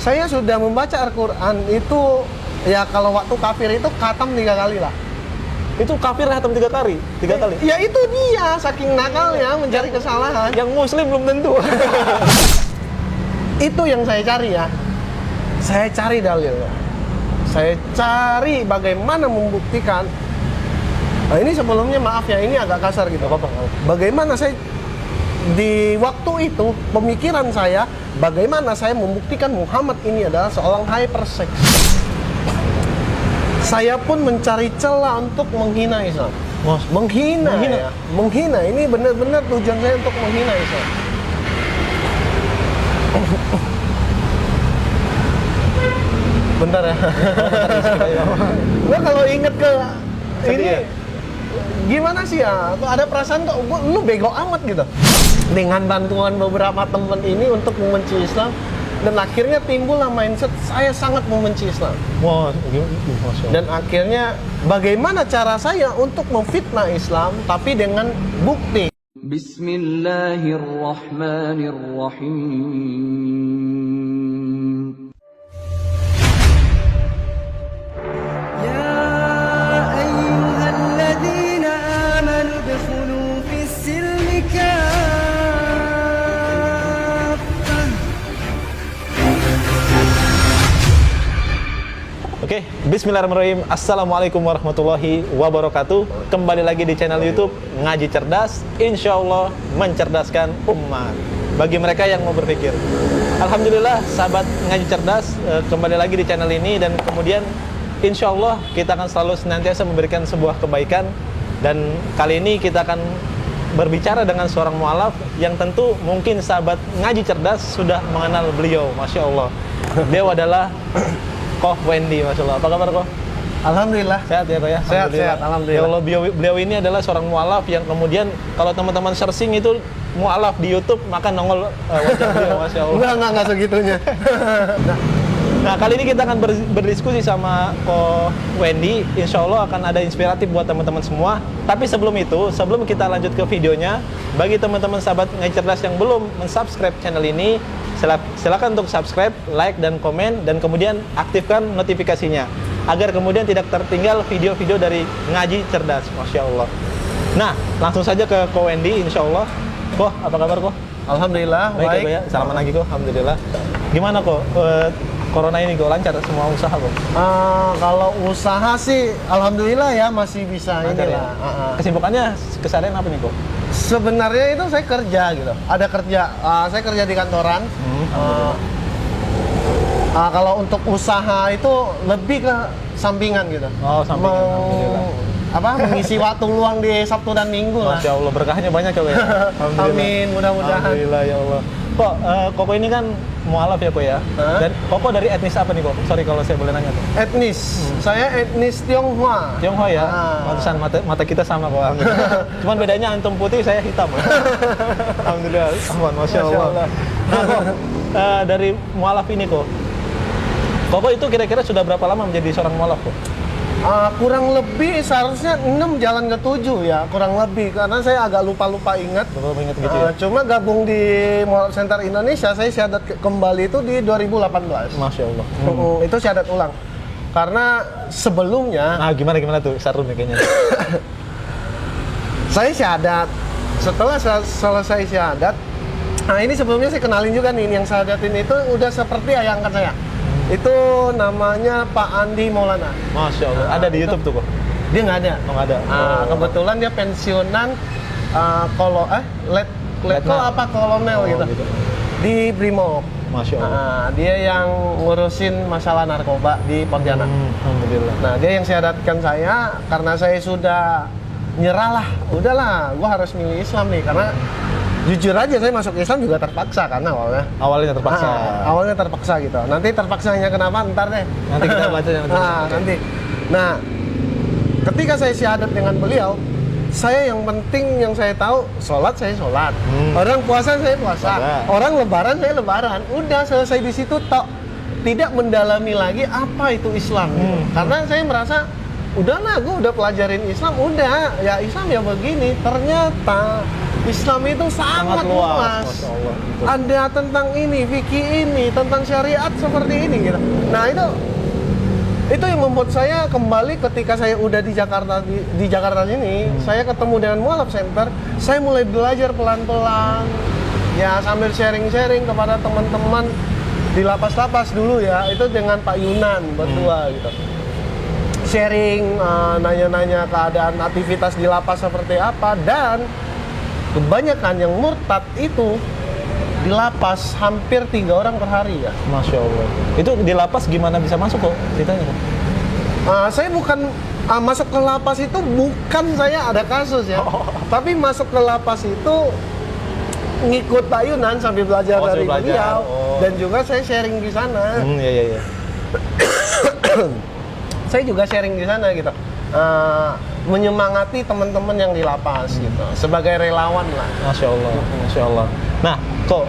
Saya sudah membaca Al-Quran itu, ya kalau waktu kafir itu khatam 3 kali lah. Itu kafir hatam 3 kali? 3 kali? Ya itu dia, saking nakalnya mencari kesalahan. Yang muslim belum tentu. Itu yang saya cari ya. Saya cari dalilnya. Saya cari bagaimana membuktikan. Nah, ini sebelumnya maaf ya, ini agak kasar gitu. Apa-apa. Bagaimana saya di waktu itu pemikiran saya, bagaimana saya membuktikan Muhammad ini adalah seorang hypersex. Saya pun mencari celah untuk menghina Islam. Menghina. Ya. Menghina. Ini benar-benar tujuan saya untuk menghina Islam. Bentar ya. Gua kalau inget ke ini ya? gimana sih ya? Tuh ada perasaan kok lu bego amat gitu. Dengan bantuan beberapa teman ini untuk membenci Islam, dan akhirnya timbullah mindset saya sangat membenci Islam. Wah, Dan akhirnya bagaimana cara saya untuk memfitnah Islam tapi dengan bukti. Bismillahirrahmanirrahim. Ya ayyuhalladzina amanu udkhulu fis-silmi kaffah. Oke, bismillahirrahmanirrahim. Assalamualaikum warahmatullahi wabarakatuh. Kembali lagi di channel YouTube Ngaji Cerdas, insya Allah mencerdaskan umat. Bagi mereka yang mau berpikir. Alhamdulillah, sahabat Ngaji Cerdas, kembali lagi di channel ini. Dan kemudian insya Allah kita akan selalu senantiasa memberikan sebuah kebaikan. Dan kali ini kita akan berbicara dengan seorang mu'alaf yang tentu mungkin sahabat Ngaji Cerdas sudah mengenal beliau. Masya Allah. Beliau adalah Koh Wendy, Masya Allah. Apa kabar, Koh? Alhamdulillah. Sehat ya, Koh ya? Sehat, alhamdulillah. Ya Allah, beliau ini adalah seorang mu'alaf yang kemudian kalau teman-teman searching itu mu'alaf di YouTube, maka nongol wajah beliau, Masya Allah. Enggak segitunya. Nah, kali ini kita akan berdiskusi sama Koh Wendy. Insya Allah akan ada inspiratif buat teman-teman semua. Tapi sebelum itu, sebelum kita lanjut ke videonya, bagi teman-teman sahabat Ngaji Cerdas yang belum mensubscribe channel ini, silakan untuk subscribe, like, dan komen, dan kemudian aktifkan notifikasinya agar kemudian tidak tertinggal video-video dari Ngaji Cerdas. Masya Allah. Nah, langsung saja ke Koh Wendy, insya Allah. Koh, apa kabar, Koh? Alhamdulillah, Baik. Ya, salaman lagi, Koh. Alhamdulillah. Gimana, Koh? Corona ini, Koh, lancar semua usaha, Koh? Kalau usaha sih, alhamdulillah ya masih bisa Lancar, inilah. ya? Kesibukannya keseharian apa nih, Koh? Sebenarnya itu saya kerja gitu. Ada kerja. Saya kerja di kantoran. Kalau untuk usaha itu lebih ke sampingan gitu. Oh, sampingan. Alhamdulillah. Mengisi waktu luang di Sabtu dan Minggu lah. Masya Allah, berkahnya banyak, Koh, ya? Amin, mudah-mudahan. Alhamdulillah, ya Allah. Kok, Koko ini kan mu'alaf ya, Koh ya? Dan Koko dari etnis apa nih, Kok? Sorry kalau saya boleh nanya, Kok. Etnis. Saya etnis Tionghoa. Tionghoa ya? Pantesan mata kita sama, Kok. Alhamdulillah. Cuman bedanya antum putih, saya hitam. Alhamdulillah. Masya Allah. Nah, Kok, dari mu'alaf ini, Kok, Koko itu kira-kira sudah berapa lama menjadi seorang mu'alaf, Kok? Kurang lebih seharusnya 6 jalan ke 7 ya, kurang lebih, karena saya agak lupa-lupa ingat. Ingat gitu ya? Cuma gabung di Mu'alaf Center Indonesia, saya syahadat kembali itu di 2018. Masya Allah. Itu syahadat ulang. Karena sebelumnya Gimana tuh? Seru nih kayaknya. saya syahadat, setelah selesai syahadat, nah ini sebelumnya saya kenalin juga nih, yang syahadatin itu udah seperti ayah angkat saya. Itu namanya Pak Andi Maulana. Masya Allah. Ada di YouTube tuh, Kok? Dia nggak ada. Oh, nggak ada. Kebetulan dia pensiunan Letkol apa kolonel gitu. Di Brimob. Masya Allah. Dia yang ngurusin masalah narkoba di Pontianak. Alhamdulillah. Nah, dia yang syahadatkan saya karena saya sudah nyerah lah. Udahlah, gua harus milih Islam nih, karena jujur aja saya masuk Islam juga terpaksa kan awalnya. Awalnya terpaksa. Awalnya terpaksa gitu. Nanti terpaksanya kenapa ntar deh. Nanti kita baca nanti. Nah, ketika saya syahadat dengan beliau, saya yang penting yang saya tahu, sholat saya sholat. Orang puasa saya puasa. Orang lebaran saya lebaran. Udah selesai di situ tok. Tidak mendalami lagi apa itu Islam. Gitu. Karena saya merasa udahlah, gue udah pelajarin Islam, udah ya Islam ya begini. Ternyata Islam itu sangat luas. Masya Allah. Betul. Ada tentang ini, fikih ini, tentang syariat seperti ini gitu. Nah, itu yang membuat saya kembali ketika saya udah di Jakarta ini, saya ketemu dengan Mualaf Center, saya mulai belajar pelan-pelan. Ya, sambil sharing-sharing kepada teman-teman di lapas-lapas dulu ya, itu dengan Pak Yunan berdua gitu. Sharing, nanya-nanya keadaan aktivitas di lapas seperti apa, dan kebanyakan yang murtad itu di lapas hampir 3 orang per hari ya. Masya Allah. Itu di lapas gimana bisa masuk kok? Ceritanya kok? Saya bukan masuk ke lapas itu bukan saya ada kasus ya, tapi masuk ke lapas itu ngikut Pak Yunan sambil belajar dari beliau, dan juga saya sharing di sana. Iya. Saya juga sharing di sana gitu, menyemangati teman-teman yang di lapas gitu, sebagai relawan lah. Masya Allah, Masya Allah. Nah, kok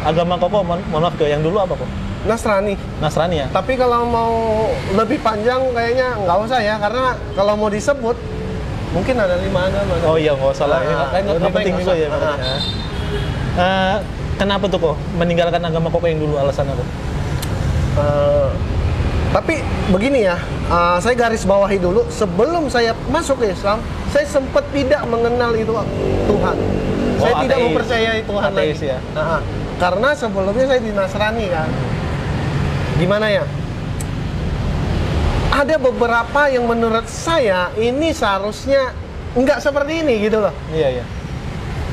agama kok mohon maaf ke yang dulu apa kok? Nasrani. Nasrani ya? Tapi kalau mau lebih panjang kayaknya nggak usah ya, karena kalau mau disebut mungkin ada 5 agama. Oh iya, nggak usah lah. Kan nggak penting juga ya. Kenapa tuh kok meninggalkan agama kok yang dulu, alasannya kok? Tapi begini ya, saya garis bawahi dulu, sebelum saya masuk ke Islam, saya sempat tidak mengenal itu Tuhan. Saya tidak ateis. mempercayai Tuhan Ateis lagi. ya? Karena sebelumnya saya di Nasrani kan. Gimana ya? Ada beberapa yang menurut saya ini seharusnya nggak seperti ini gitu loh. Iya.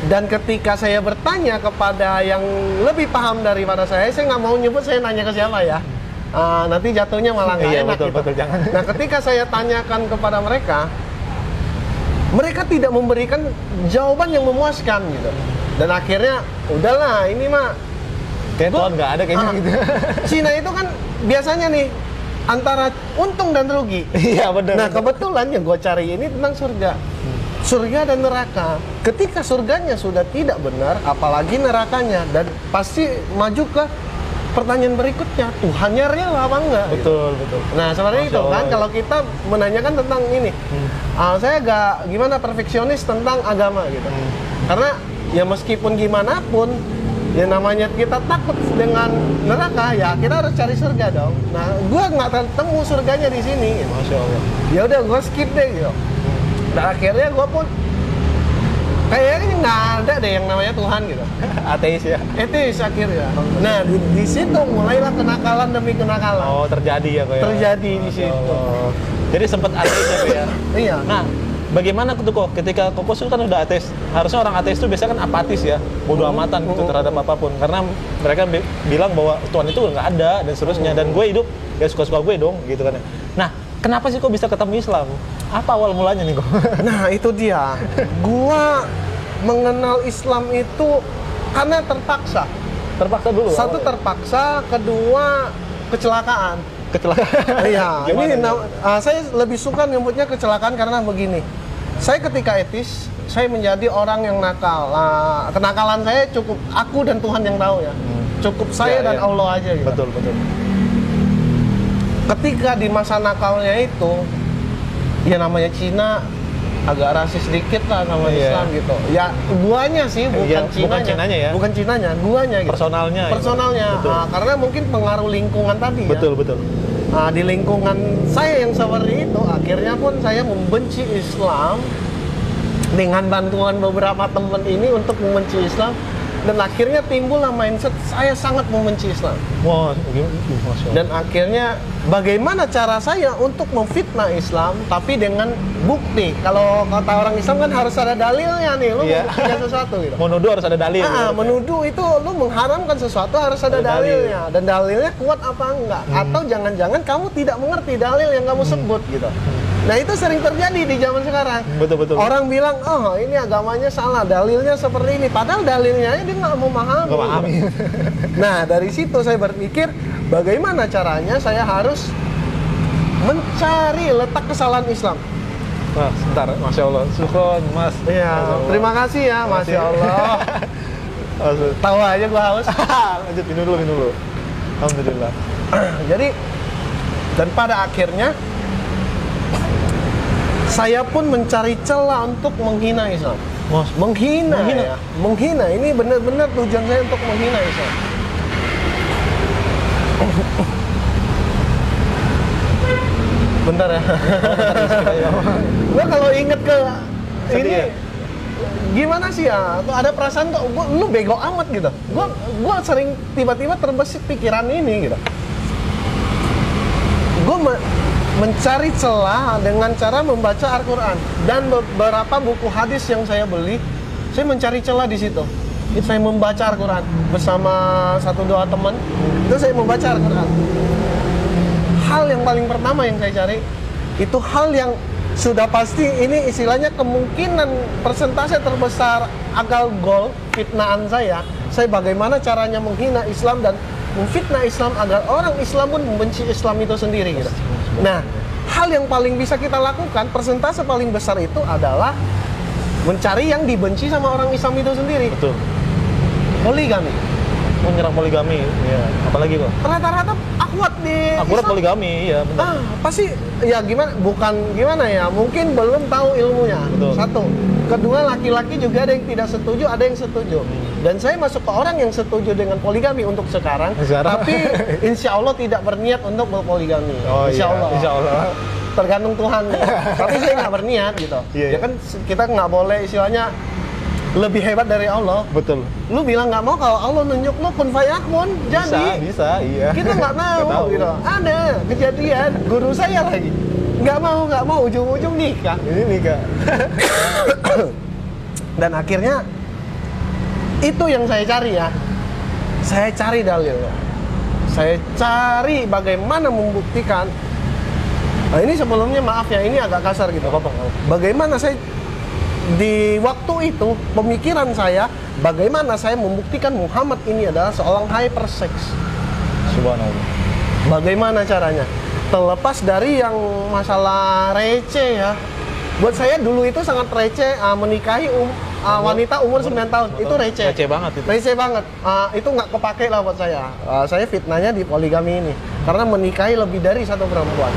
Dan ketika saya bertanya kepada yang lebih paham daripada saya nggak mau nyebut saya nanya ke siapa ya. Nanti jatuhnya malah nggak enak gitu. Betul, jangan. Nah, ketika saya tanyakan kepada mereka, mereka tidak memberikan jawaban yang memuaskan gitu. Dan akhirnya, udahlah, ini mah Kayak Tuhan nggak ada kayaknya gitu. Cina itu kan biasanya nih antara untung dan rugi. Iya benar. Nah, kebetulan yang gue cari ini tentang surga. Surga dan neraka. Ketika surganya sudah tidak benar, apalagi nerakanya, dan pasti maju ke pertanyaan berikutnya, Tuhannya real apa enggak? Betul. Nah, seperti Masya itu kan, Allah. kalau kita menanyakan tentang ini, saya agak gimana perfeksionis tentang agama gitu. Karena ya meskipun gimana pun, ya namanya kita takut dengan neraka, ya kita harus cari surga dong. Nah, gua nggak ketemu surganya di sini. Gitu. Masya Allah. Ya udah, gua skip deh gitu. Dan akhirnya gua pun kayaknya nggak ada deh yang namanya Tuhan gitu. Ateis ya? Etis akhirnya. Nah, di situ mulailah kenakalan demi kenakalan. Oh, terjadi ya kok ya? Terjadi di Masya situ. Allah. Jadi sempat ateis ya kok ya? Iya. Nah, bagaimana tuh kok ketika Koko kan udah ateis? Harusnya orang ateis itu biasanya kan apatis ya, bodo amatan gitu terhadap apapun. Karena mereka bilang bahwa Tuhan itu nggak ada dan seterusnya. Dan gue hidup ya suka-suka gue dong gitu kan. Nah, kenapa sih kok bisa ketemu Islam? Apa awal mulanya nih kok? Nah, itu dia. Gua mengenal Islam itu karena terpaksa. Terpaksa dulu. Satu awalnya. terpaksa, kedua kecelakaan. Kecelakaan. Iya, Gimana ini nih? saya lebih suka nyebutnya kecelakaan karena begini. Saya ketika etis, saya menjadi orang yang nakal. Kenakalan saya cukup aku dan Tuhan yang tahu ya. Cukup saya Ya, dan ya. Allah aja gitu. Betul. Ketika di masa nakalnya itu, ya namanya Cina agak rasis sedikit lah sama Iya. Islam gitu. Ya, guanya sih, bukan Iya, Cinanya. bukan Cinanya ya. Bukan Cinanya, guanya gitu. Personalnya. Personalnya. Betul. Karena mungkin pengaruh lingkungan tadi ya. Betul. Di lingkungan saya yang seperti itu, akhirnya pun saya membenci Islam dengan bantuan beberapa teman ini untuk membenci Islam, dan akhirnya timbullah mindset saya sangat membenci Islam. Wah, Masya Allah. Dan akhirnya bagaimana cara saya untuk memfitnah Islam tapi dengan bukti. Kalau kata orang Islam kan harus ada dalilnya nih, lu Iya. membuktikan sesuatu gitu. Mau nuduh harus ada dalil. gitu. Menuduh itu lu mengharamkan sesuatu harus ada Ada dalil. dalilnya, dan dalilnya kuat apa enggak, atau jangan-jangan kamu tidak mengerti dalil yang kamu sebut gitu. Nah, itu sering terjadi di zaman sekarang. Betul. Orang bilang, oh ini agamanya salah, dalilnya seperti ini, padahal dalilnya dia nggak mau memahami. Nggak paham. Nah, dari situ saya berpikir bagaimana caranya saya harus mencari letak kesalahan Islam. Nah, sebentar, Masya Allah. Syukron, Mas. Iya, Masya Allah. terima kasih ya, Masya Allah. Tahu aja gua haus. Lanjut, minum dulu. Alhamdulillah. Jadi, dan pada akhirnya saya pun mencari celah untuk menghina Islam. Menghina. Ya. Menghina. Ini benar-benar tujuan saya untuk menghina Islam. Bentar ya. Gua kalau inget ke Sedih ini ya? gimana sih ya? Tuh ada perasaan tuh lu bego amat gitu. Gua sering tiba-tiba terbesit pikiran ini gitu. Gua mencari celah dengan cara membaca Al-Quran dan beberapa buku hadis yang saya beli, saya mencari celah di situ. Saya membaca Al-Quran bersama 1-2 teman, itu saya membaca Al-Quran. Hal yang paling pertama yang saya cari itu hal yang sudah pasti ini istilahnya kemungkinan persentase terbesar agal gol fitnahan saya bagaimana caranya menghina Islam dan memfitnah Islam agar orang Islam pun membenci Islam itu sendiri gitu. Nah, hal yang paling bisa kita lakukan, persentase paling besar itu adalah mencari yang dibenci sama orang Islam itu sendiri. Betul. Poligami. Menyerang poligami, ya. Apalagi kok? Rata-rata akurat di Akurat Islam. poligami, ya benar. Pasti ya gimana ya, mungkin belum tahu ilmunya. Betul. Satu. Kedua, laki-laki juga ada yang tidak setuju, ada yang setuju. Dan saya masuk ke orang yang setuju dengan poligami untuk sekarang. Tapi insya Allah tidak berniat untuk berpoligami. Oh, insya Allah. Insya Allah. Tergantung Tuhan. Tapi saya nggak berniat gitu. Iya, Ya kan kita nggak boleh istilahnya lebih hebat dari Allah. Betul. Lu bilang nggak mau, kalau Allah nunjuk lu kun fayakun, jadi. Bisa, iya. Kita nggak Nggak tahu gitu. Ada kejadian guru saya lagi nggak mau ujung-ujung nikah. Ini nikah. Dan akhirnya itu yang saya cari ya. Saya cari dalilnya. Saya cari bagaimana membuktikan. Nah, ini sebelumnya maaf ya, ini agak kasar gitu. Bagaimana saya di waktu itu pemikiran saya, bagaimana saya membuktikan Muhammad ini adalah seorang hypersex. Subhanallah. Bagaimana caranya? Terlepas dari yang masalah receh ya. Buat saya dulu itu sangat receh menikahi wanita umur 9 tahun. Itu receh. Receh banget itu. Receh banget. Itu nggak kepake lah buat saya. Saya fitnahnya di poligami ini. Karena menikahi lebih dari satu perempuan.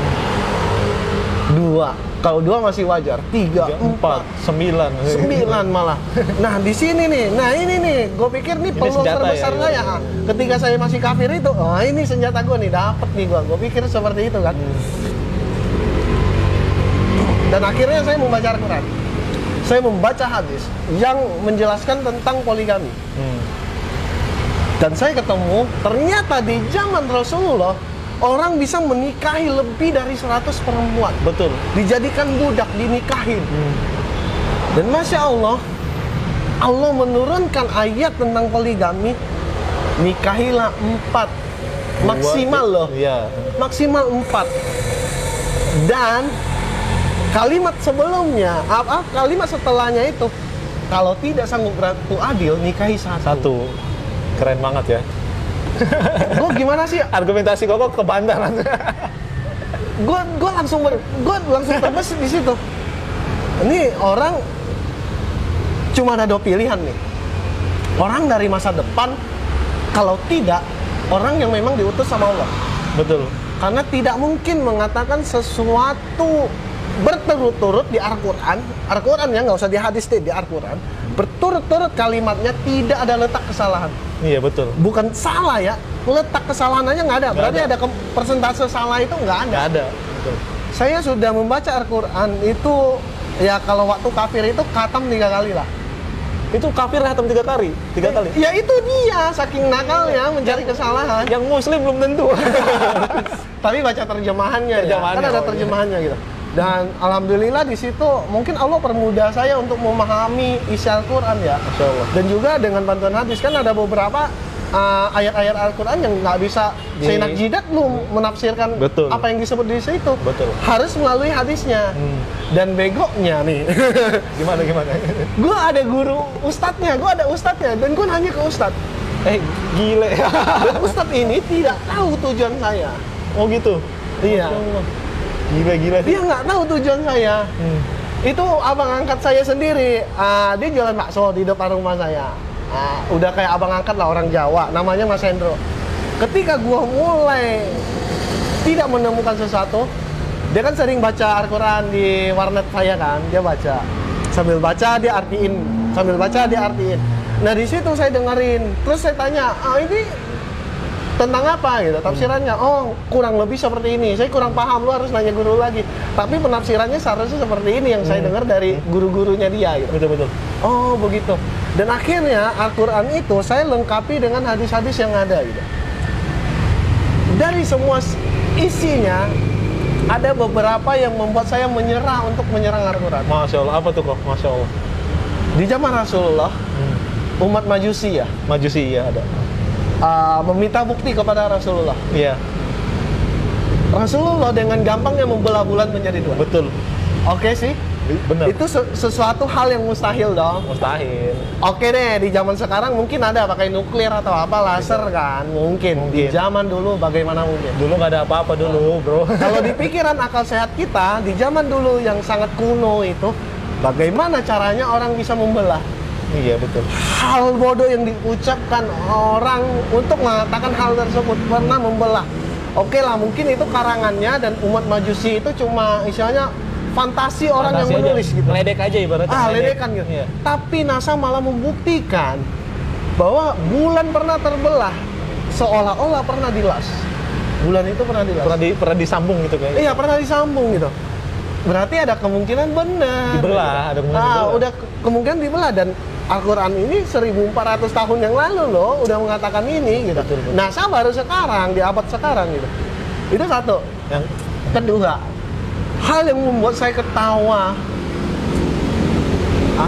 2. Kalau 2 masih wajar. 3, 4, 9 malah. Nah di sini nih, nah ini nih, gue pikir nih peluang terbesar saya. Ketika saya masih kafir itu, ini senjata gue nih, dapet nih gue. Gue pikir seperti itu kan. Dan akhirnya saya membaca Al-Quran. Saya membaca hadis yang menjelaskan tentang poligami. Dan saya ketemu, ternyata di zaman Rasulullah, orang bisa menikahi lebih dari 100 perempuan. Betul. Dijadikan budak, dinikahin. Dan Masya Allah, Allah menurunkan ayat tentang poligami. Nikahilah 4. Maksimal loh. Iya. Maksimal 4. Dan kalimat sebelumnya, kalimat setelahnya itu, kalau tidak sanggup berlaku adil, nikahi 1. Keren banget ya. Gue gimana sih? Argumentasi kok kebantaran. Gue langsung terbesit di situ. Ini orang cuma ada 2 pilihan nih. Orang dari masa depan, kalau tidak orang yang memang diutus sama Allah. Betul. Karena tidak mungkin mengatakan sesuatu berturut-turut di Al-Quran. Al-Quran ya, nggak usah di hadis deh, di Al-Quran. Berturut-turut kalimatnya tidak ada letak kesalahan. Iya betul. Bukan salah ya, letak kesalahan aja nggak ada. Berarti ada persentase salah itu nggak ada. Nggak ada. Betul. Saya sudah membaca Al-Quran itu ya, kalau waktu kafir itu khatam 3 kali lah. Itu kafir hatam 3 kali. 3 kali. Ya itu dia, saking nakalnya mencari kesalahan. Yang muslim belum tentu. Tapi baca terjemahannya ya. Kan ada terjemahannya gitu. Dan alhamdulillah di situ mungkin Allah permudah saya untuk memahami isi Al-Quran ya. Masya Allah. Dan juga dengan bantuan hadis, kan ada beberapa ayat-ayat Al-Quran yang nggak bisa seenak jidat lu menafsirkan. Betul. Apa yang disebut di situ. Betul. Harus melalui hadisnya. Dan begoknya nih. Gimana? Gue ada guru ustadznya, gue ada ustadznya, dan gue nanya ke ustadz. Gile. Dan ustadz ini tidak tahu tujuan saya. Oh gitu? Iya. Gila sih. Dia nggak tahu tujuan saya. Itu abang angkat saya sendiri. Dia jualan bakso di depan rumah saya. Udah kayak abang angkat lah, orang Jawa. Namanya Mas Hendro. Ketika gua mulai tidak menemukan sesuatu, dia kan sering baca Al-Quran di warnet saya kan. Dia baca. Sambil baca dia artiin sambil baca diartiin. Nah di situ saya dengerin, terus saya tanya, ini tentang apa gitu tafsirannya? Oh kurang lebih seperti ini. Saya kurang paham, lu harus nanya guru lagi. Tapi penafsirannya seharusnya seperti ini yang saya dengar dari guru-gurunya dia gitu. Betul. Oh begitu. Dan akhirnya Al-Quran itu saya lengkapi dengan hadis-hadis yang ada gitu. Dari semua isinya ada beberapa yang membuat saya menyerah untuk menyerang Al-Quran. Masya Allah, apa tuh kok? Masya Allah. Di zaman Rasulullah, umat Majusi ya, Majusi ya ada. meminta bukti kepada Rasulullah. Iya, Rasulullah dengan gampangnya membelah bulan menjadi dua. betul. Oke sih, Benar. itu sesuatu hal yang mustahil dong. Mustahil. Oke deh, di zaman sekarang mungkin ada pakai nuklir atau apa, laser kan, mungkin. Di Mungkin. zaman dulu bagaimana mungkin? Dulu nggak ada apa-apa dulu, bro. Kalau di pikiran akal sehat kita, di zaman dulu yang sangat kuno itu, bagaimana caranya orang bisa membelah? Iya, betul. Hal bodoh yang diucapkan orang untuk mengatakan hal tersebut pernah membelah. Oke lah, mungkin itu karangannya dan umat Majusi itu cuma istilahnya fantasi orang yang Fantasi menulis aja. gitu. Ledek aja ibaratnya. Ledekan gitu. Iya. Tapi NASA malah membuktikan bahwa bulan pernah terbelah, seolah-olah pernah dilas. Bulan itu pernah dilas. Pernah disambung gitu kayaknya. Iya, pernah disambung gitu. Berarti ada kemungkinan benar. Dibelah, ada kemungkinan dibelah. Udah kemungkinan dibelah dan Al-Quran ini 1400 tahun yang lalu loh udah mengatakan ini gitu. Betul. NASA baru sekarang di abad sekarang gitu. Itu satu. Yang Kedua, hal yang membuat saya ketawa.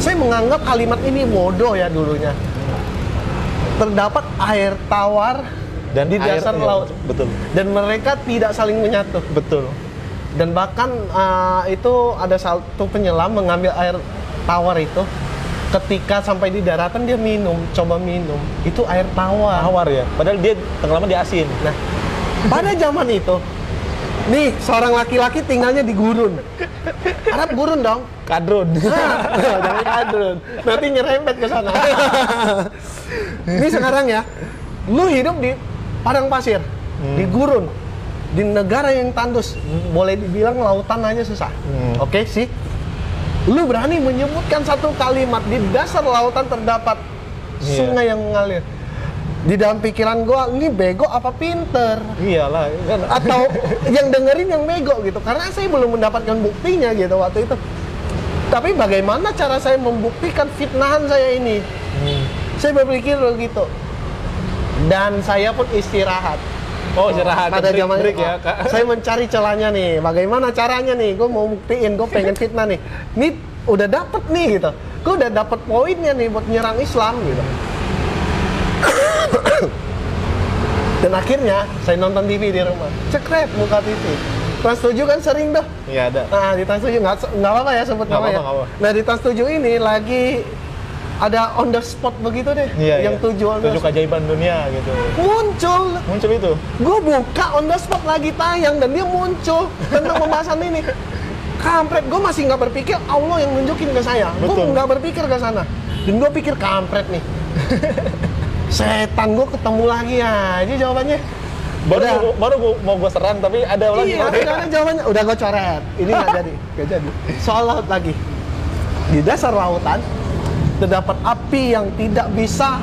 Saya menganggap kalimat ini bodoh ya dulunya. Terdapat air tawar dan di air, dasar iya, laut. Betul. Dan mereka tidak saling menyatu. Betul. Dan bahkan itu ada satu penyelam mengambil air tawar itu, ketika sampai di daratan dia coba minum, itu air tawar. Tawar ya. Padahal dia tenggelamnya di asin. Nah, pada zaman itu, nih seorang laki-laki tinggalnya di gurun. Arab gurun dong. Kadrun. Jangan kadrun. Nanti nyerempet ke sana. Ini sekarang ya, lu hidup di padang pasir, di gurun, di negara yang tandus, boleh dibilang lautan aja susah. Oke sih. Lu berani menyebutkan satu kalimat di dasar lautan terdapat sungai yang mengalir. Di dalam pikiran gua, ini bego apa pinter? Iyalah, kan Atau yang dengerin yang bego gitu. Karena saya belum mendapatkan buktinya gitu waktu itu. Tapi bagaimana cara saya membuktikan fitnahan saya ini? Saya berpikir begitu. Dan saya pun istirahat. Oh, istirahat. Pada zaman break ya, Kak. Saya mencari celahnya nih. Bagaimana caranya nih? Gue mau buktiin, gue pengen fitnah nih. Nih udah dapet nih gitu. Gue udah dapet poinnya nih buat nyerang Islam gitu. Dan akhirnya saya nonton TV di rumah. Cekret buka TV. Trans 7 kan sering dah. Iya ada. Nah di Trans 7 nggak apa-apa ya sebut Nggak namanya. apa-apa, nggak apa-apa. Nah di Trans 7 ini lagi ada on the spot begitu deh. Iya, yang iya. 7 on the 7 spot. keajaiban dunia gitu. Muncul itu. gue buka on the spot lagi tayang dan dia muncul tentang pembahasan ini. Kampret, gue masih nggak berpikir Allah yang nunjukin ke saya. Gue Betul. nggak berpikir ke sana. Dan gue pikir kampret nih. Setan, gue ketemu lagi aja jawabannya. Baru mau gue serang tapi ada lagi. Iya, ada jawabannya. Udah gue coret. Ini nggak jadi. Soal laut lagi. Di dasar lautan terdapat api yang tidak bisa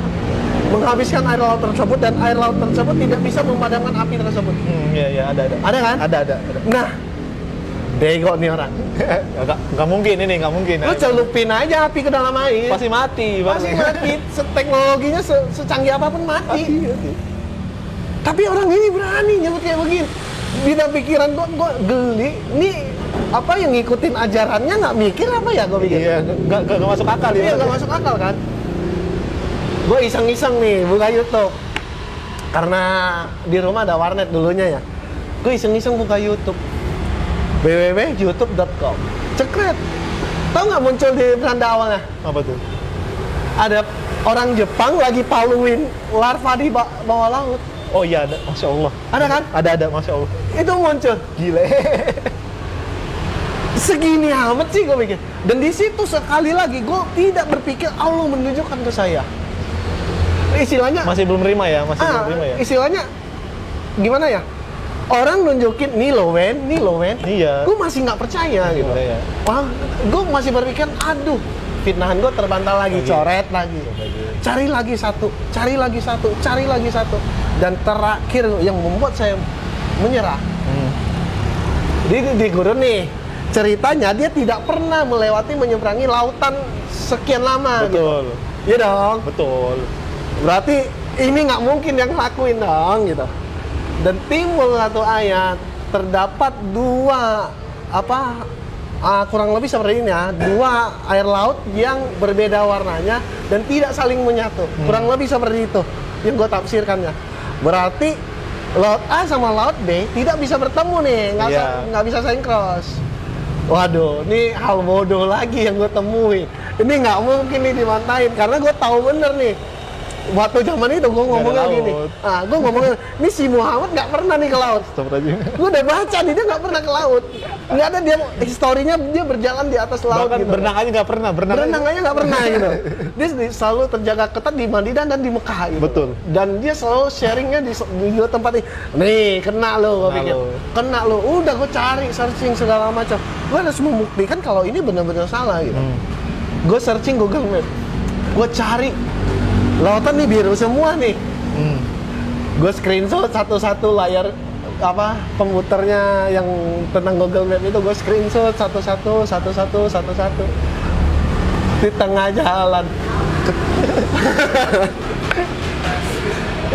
menghabiskan air laut tersebut dan air laut tersebut tidak bisa memadamkan api tersebut. Iya, ada. Ada kan? Ada. Nah, bego nih orang. Nggak mungkin ini, nggak mungkin. Lu celupin aja api ke dalam air. Pasti mati. Pasti mati. Teknologinya secanggih apapun mati. Tapi orang ini berani nyebut kayak begini. Di dalam pikiran gua geli. Nih apa yang ngikutin ajarannya nggak mikir apa ya gua pikir. Iya, nggak masuk akal ya. Iya, nggak masuk akal kan. Gue iseng-iseng nih buka YouTube. Karena di rumah ada warnet dulunya ya. Gue iseng-iseng buka YouTube. www.youtube.com. Cekret. Tahu nggak muncul di beranda awalnya? Apa tuh? Ada orang Jepang lagi paluin larva di bawah laut. Oh iya ada, Masya Allah. Ada kan? Ada, Masya Allah. Itu muncul. Gile. Segini amat sih gue pikir. Dan di situ sekali lagi gue tidak berpikir Allah menunjukkan ke saya. Istilahnya Masih belum terima ya, belum terima ya. Istilahnya gimana ya? Orang nunjukin nih loh Wen. Iya. Gue masih nggak percaya gitu. Iya. Wah, gue masih berpikir, aduh, fitnahan gue terbantah lagi, coret lagi. Cari lagi satu, cari lagi satu, cari lagi satu. Dan terakhir yang membuat saya menyerah. Di gurun nih, ceritanya dia tidak pernah melewati menyeberangi lautan sekian lama. Betul. Iya dong. Betul. Berarti ini nggak mungkin yang ngelakuin dong gitu. Dan timbul satu ayat, terdapat dua kurang lebih seperti ini ya, dua air laut yang berbeda warnanya dan tidak saling menyatu. Kurang lebih seperti itu yang gue tafsirkannya. Berarti laut A sama laut B tidak bisa bertemu nih, nggak bisa sinkros. Waduh, ini hal bodoh lagi yang gue temui. Ini nggak mungkin nih dimantain karena gue tahu bener nih. Waktu zaman itu gue ngomongnya gini, gue ngomongnya, ini si Muhammad nggak pernah nih ke laut. Gue udah baca nih, dia nggak pernah ke laut. Nggak ada dia, historinya dia berjalan di atas laut. Bahkan gitu. berenang aja nggak pernah. Berenang aja nggak pernah gitu. Dia selalu terjaga ketat di Madinah dan di Mekah gitu. Betul. Dan dia selalu sharingnya di dua tempat ini. Nih, kena lo, gue pikir. Kena lo. Udah gue cari, searching segala macam. Gue harus membuktikan kalau ini benar-benar salah gitu. Gue searching Google Maps. Gue cari. Lautan nih biru semua nih. Gue screenshot satu-satu layar pemuternya yang tentang Google Map itu, gue screenshot satu-satu. Di tengah jalan.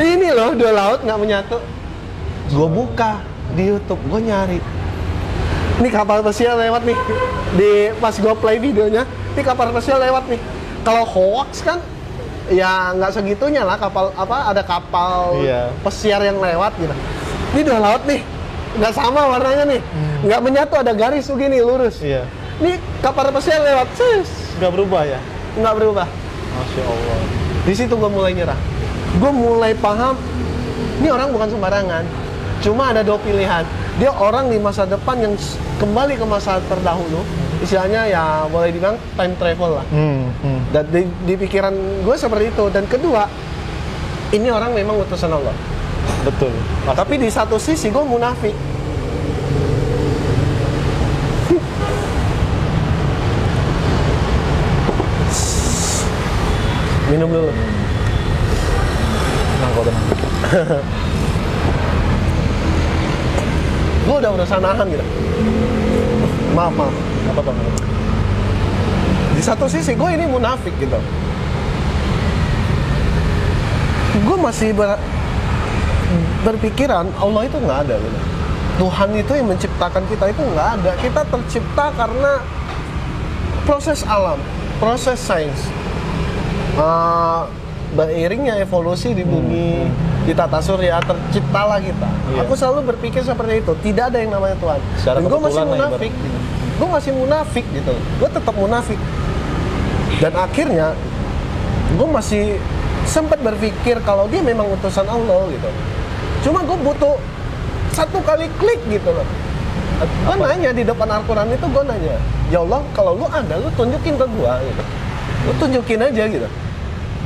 Ini loh, dua laut nggak menyatu. Gue buka di YouTube, gue nyari. Ini kapal pesiar lewat nih. Pas gue play videonya, ini kapal pesiar lewat nih. Kalau hoax kan ya nggak segitunya lah, kapal ada kapal pesiar yang lewat gitu. Ini dua laut nih, nggak sama warnanya nih, nggak menyatu, ada garis begini lurus. Ini kapal pesiar lewat, nggak berubah ya? Nggak berubah. Masya Allah. Di situ gue mulai nyerah. Gue mulai paham, ini orang bukan sembarangan. Cuma ada dua pilihan. Dia orang di masa depan yang kembali ke masa terdahulu, istilahnya ya boleh dibilang time travel lah. Dan di pikiran gue seperti itu. Dan kedua, ini orang memang utusan Allah. Betul. Tapi di satu sisi gue munafik. Minum dulu. Tenang. Gue udah berusaha nahan gitu. Maaf. Apa bang? Di satu sisi gue ini munafik gitu. Gue masih berpikiran Allah itu nggak ada gitu. Tuhan itu yang menciptakan kita itu nggak ada. Kita tercipta karena proses alam, proses sains. Beriringnya evolusi di bumi, di tata surya, terciptalah kita. Aku selalu berpikir seperti itu. Tidak ada yang namanya Tuhan. Dan gue masih munafik. Gue masih munafik gitu. Gue tetap munafik. Dan akhirnya gue masih sempat berpikir kalau dia memang utusan Allah gitu. Cuma gue butuh satu kali klik gitu loh. Gue nanya di depan Al-Quran itu, gue nanya, ya Allah, kalau lu ada, lu tunjukin ke gue gitu. Lu tunjukin aja gitu.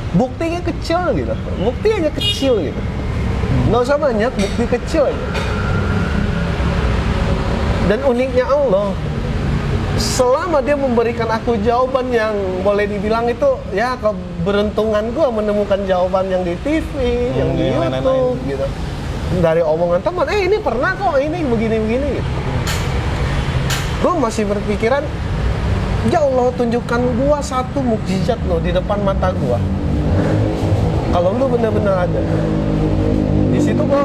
Buktinya kecil gitu. Bukti aja kecil gitu. Nggak usah banyak, bukti kecil aja. Dan uniknya Allah, selama dia memberikan aku jawaban yang boleh dibilang itu ya keberuntungan gue menemukan jawaban yang di TV, yang di YouTube gitu. Dari omongan teman, ini pernah kok, ini begini-begini gitu. Gue masih berpikiran, ya Allah tunjukkan gue satu mukjizat lo di depan mata gue. Kalau lu benar-benar ada. Di situ gue,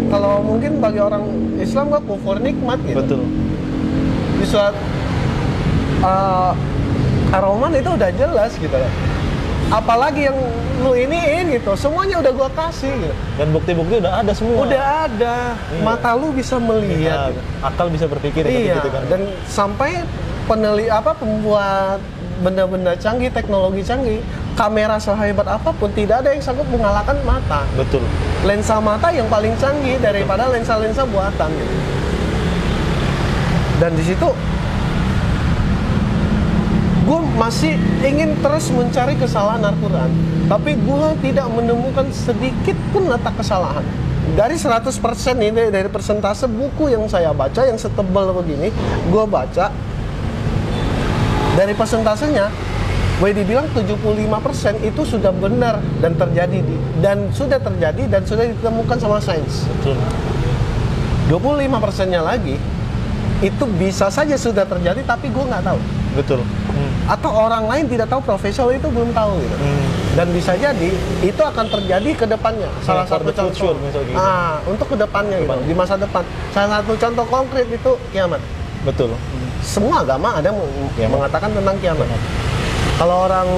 kalau mungkin bagi orang Islam gue kufur nikmat gitu. Betul. Di surat Ar-Rahman itu udah jelas gitu loh. Apalagi yang lu iniin gitu, semuanya udah gua kasih gitu. Dan bukti-bukti udah ada semua. Udah ada. Mata lu bisa melihat. Gitu. Akal bisa berpikir gitu kan. Dan sampai pembuat benda-benda canggih, teknologi canggih, kamera sehebat apapun tidak ada yang sanggup mengalahkan mata. Betul. Lensa mata yang paling canggih daripada lensa-lensa buatan gitu. Dan di situ gue masih ingin terus mencari kesalahan Al-Quran, tapi gue tidak menemukan sedikit pun letak kesalahan. Dari 100% ini, dari persentase buku yang saya baca, yang setebal begini, gue baca, dari persentasenya boleh dibilang 75% itu sudah benar dan terjadi dan sudah ditemukan sama sains. Betul. 25%-nya lagi itu bisa saja sudah terjadi tapi gue nggak tahu. Betul. Atau orang lain tidak tahu, profesor itu belum tahu gitu. Dan bisa jadi itu akan terjadi ke depannya. Salah for satu the future, contoh. misalnya gitu. Untuk ke depannya gitu, di masa depan. Salah satu contoh konkret itu kiamat. Betul. Semua agama ada Kiamat. mengatakan tentang kiamat. Kalau orang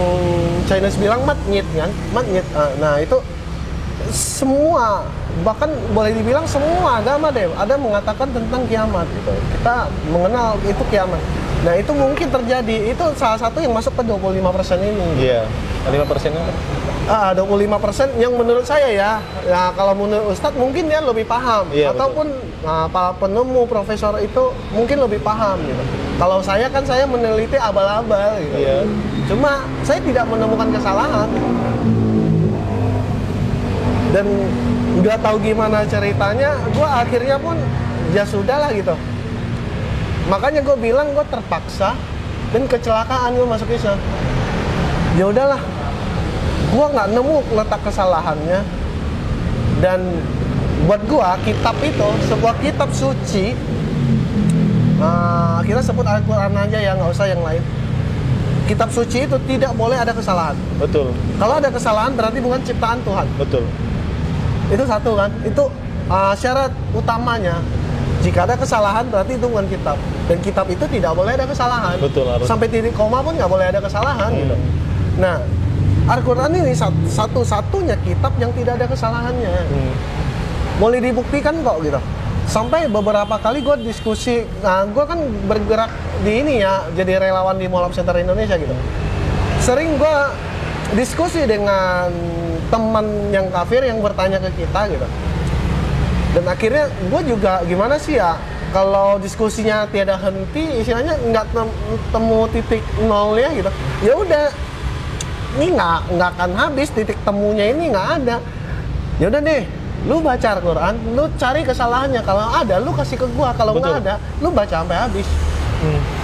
Chinese bilang matnyit kan, matnyit. Nah, itu semua, bahkan boleh dibilang semua agama deh ada mengatakan tentang kiamat gitu. Kita mengenal itu kiamat. Nah, itu mungkin terjadi. Itu salah satu yang masuk ke 25% ini. Iya. 5%-nya 25% yang menurut saya ya kalau menurut Ustadz mungkin dia lebih paham. Iya, Ataupun para penemu profesor itu mungkin lebih paham gitu. Kalau saya kan saya meneliti abal-abal gitu. Iya. Cuma saya tidak menemukan kesalahan. Dan nggak tahu gimana ceritanya, gue akhirnya pun ya sudah lah gitu. Makanya gue bilang gue terpaksa dan kecelakaan gue masuk Islam. Ya udahlah, gue nggak nemu letak kesalahannya. Dan buat gue kitab itu sebuah kitab suci. Kita sebut Al-Quran aja ya, nggak usah yang lain. Kitab suci itu tidak boleh ada kesalahan. Betul. Kalau ada kesalahan berarti bukan ciptaan Tuhan. Betul. Itu satu kan, itu syarat utamanya. Jika ada kesalahan berarti itu bukan kitab. Dan kitab itu tidak boleh ada kesalahan. Betul, harus. Sampai titik koma pun nggak boleh ada kesalahan gitu. Nah, Al-Quran ini satu-satunya kitab yang tidak ada kesalahannya. Boleh dibuktikan kok gitu. Sampai beberapa kali gue diskusi, gue kan bergerak di ini ya, jadi relawan di Mall of Center Indonesia gitu. Sering gue diskusi dengan teman yang kafir yang bertanya ke kita gitu. Dan akhirnya gue juga gimana sih ya, kalau diskusinya tiada henti, istilahnya nggak temu titik nolnya gitu. Ya udah, ini nggak akan habis, titik temunya ini nggak ada. Ya udah deh, lu baca Al-Quran, lu cari kesalahannya. Kalau ada, lu kasih ke gua. Kalau nggak ada, lu baca sampai habis.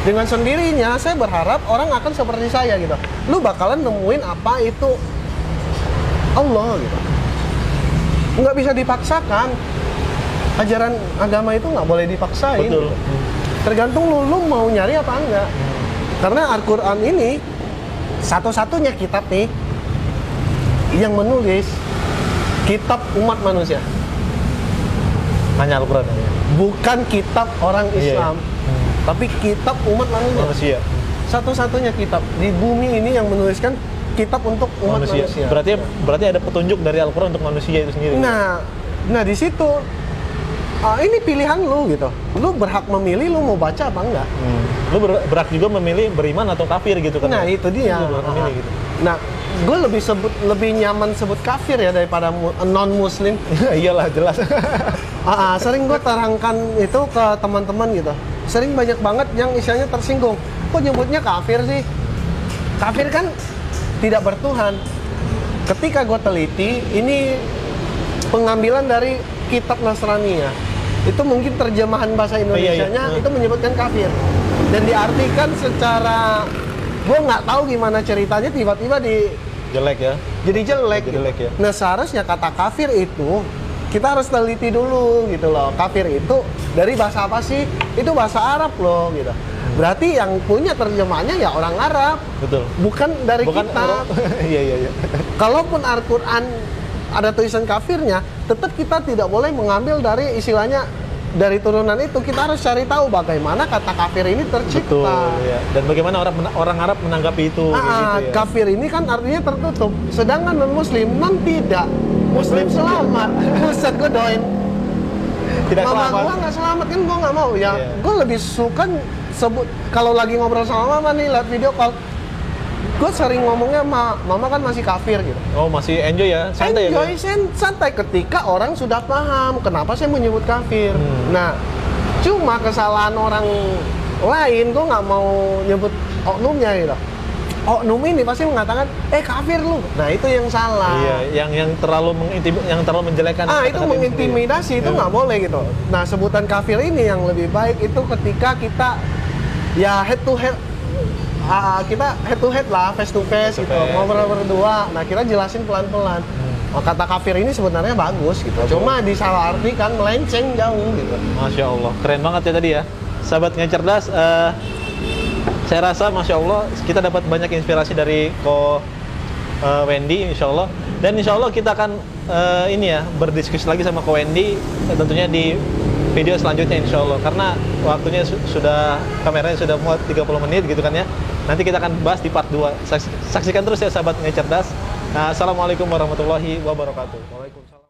Dengan sendirinya, saya berharap orang akan seperti saya gitu. Lu bakalan nemuin apa itu Allah gitu. Nggak bisa dipaksakan. Ajaran agama itu nggak boleh dipaksain. Betul. Gitu. Tergantung lu mau nyari apa enggak. Karena Al-Quran ini satu-satunya kitab nih yang menulis kitab umat manusia. Hanya Al-Quran ya. Bukan kitab orang Islam, tapi kitab umat manusia. Satu-satunya kitab di bumi ini yang menuliskan kitab untuk umat manusia. Berarti ada petunjuk dari Al-Quran untuk manusia itu sendiri. Nah di situ ini pilihan lu gitu. Lu berhak memilih lu mau baca apa enggak. Lu berhak juga memilih beriman atau kafir gitu kan. Nah, itu dia. Lu berhak memilih gitu. Nah, gue lebih nyaman sebut kafir ya daripada non muslim. Iyalah jelas. Sering gue terangkan itu ke teman-teman gitu. Sering banyak banget yang istilahnya tersinggung. Kok nyebutnya kafir sih? Kafir kan tidak bertuhan. Ketika gue teliti, ini pengambilan dari kitab Nasrani ya. Itu mungkin terjemahan bahasa Indonesianya itu menyebutkan kafir. Dan diartikan secara, gue nggak tahu gimana ceritanya tiba-tiba jelek ya. Jadi jelek ya. Nah seharusnya kata kafir itu kita harus teliti dulu gitu loh. Kafir itu dari bahasa apa sih? Itu bahasa Arab loh gitu. Berarti yang punya terjemahannya ya orang Arab. Betul. Bukan kita. Iya. Kalaupun Al-Quran ada tulisan kafirnya, tetap kita tidak boleh mengambil dari istilahnya dari turunan itu. Kita harus cari tahu bagaimana kata kafir ini tercipta. Betul, ya. Dan bagaimana orang Arab menanggapi itu. Gitu ya. Kafir ini kan artinya tertutup, sedangkan non-muslim tidak. Muslim selamat. Ustaz gue doain tidak mama selamat. Gue nggak selamat kan, gue nggak mau ya. Gue lebih suka sebut kalau lagi ngobrol sama mama nih, lihat video call, gue sering ngomongnya mama kan masih kafir gitu. Oh, masih enjoy ya? Santai enjoy, ya? santai ketika orang sudah paham kenapa saya menyebut kafir. Nah, cuma kesalahan orang lain, gue nggak mau nyebut oknumnya gitu. Oknum ini pasti mengatakan, kafir lu. Nah, itu yang salah. Iya, yang terlalu menjelekkan. Itu mengintimidasi, itu nggak boleh gitu. Nah, sebutan kafir ini yang lebih baik itu ketika kita ya head to head kita head to head lah, face to face gitu, ngobrol berdua. Nah kita jelasin pelan-pelan. Kata kafir ini sebenarnya bagus gitu, cuma disalahartikan melenceng jauh gitu. Masya Allah, keren banget ya tadi ya, sahabat Ngaji Cerdas. Saya rasa Masya Allah kita dapat banyak inspirasi dari Ko Wendy, Insya Allah. Dan Insya Allah kita akan berdiskusi lagi sama Ko Wendy tentunya di video selanjutnya Insya Allah. Karena waktunya kameranya sudah muat 30 menit gitu kan ya. Nanti kita akan bahas di part 2. Saksikan terus ya sahabat Ngaji Cerdas. Assalamualaikum warahmatullahi wabarakatuh. Waalaikumsalam.